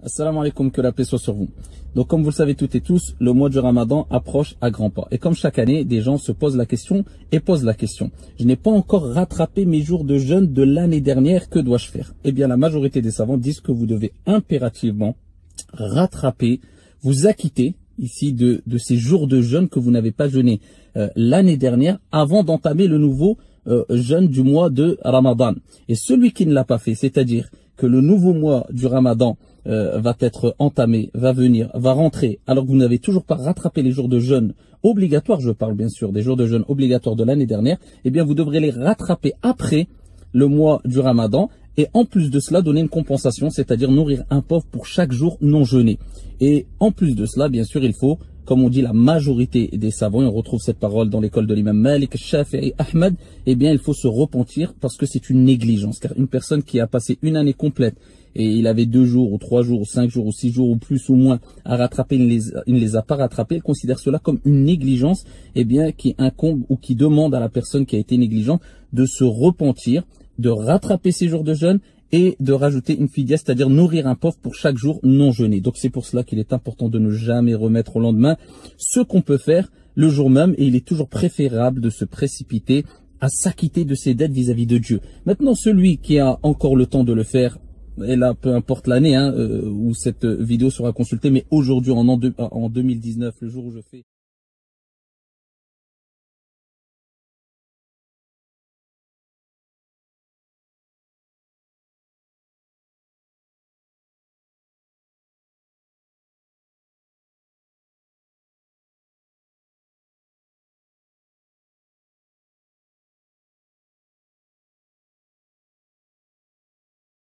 Assalamu alaikum, que la paix soit sur vous. Donc comme vous le savez toutes et tous, le mois du Ramadan approche à grands pas. Et comme chaque année, des gens se posent la question et posent la question. Je n'ai pas encore rattrapé mes jours de jeûne de l'année dernière, que dois-je faire? Eh bien la majorité des savants disent que vous devez impérativement rattraper, vous acquitter ici de ces jours de jeûne que vous n'avez pas jeûné l'année dernière avant d'entamer le nouveau jeûne du mois de Ramadan. Et celui qui ne l'a pas fait, c'est-à-dire que le nouveau mois du Ramadan va être entamé, va venir, va rentrer, alors que vous n'avez toujours pas rattrapé les jours de jeûne obligatoires, je parle bien sûr des jours de jeûne obligatoires de l'année dernière, eh bien vous devrez les rattraper après le mois du Ramadan et en plus de cela donner une compensation, c'est-à-dire nourrir un pauvre pour chaque jour non jeûné. Et en plus de cela, bien sûr, il faut, comme on dit la majorité des savants, et on retrouve cette parole dans l'école de l'imam Malik, Shafi'i, Ahmed, eh bien il faut se repentir parce que c'est une négligence, car une personne qui a passé une année complète et il avait 2 jours ou 3 jours ou 5 jours ou 6 jours ou plus ou moins à rattraper, il ne les a pas rattrapés, il considère cela comme une négligence, eh bien qui incombe ou qui demande à la personne qui a été négligente de se repentir, de rattraper ses jours de jeûne et de rajouter une fidya, c'est-à-dire nourrir un pauvre pour chaque jour non jeûné. Donc c'est pour cela qu'il est important de ne jamais remettre au lendemain ce qu'on peut faire le jour même, et il est toujours préférable de se précipiter à s'acquitter de ses dettes vis-à-vis de Dieu. Maintenant, celui qui a encore le temps de le faire, et là peu importe l'année où cette vidéo sera consultée, mais aujourd'hui en 2019, le jour où je fais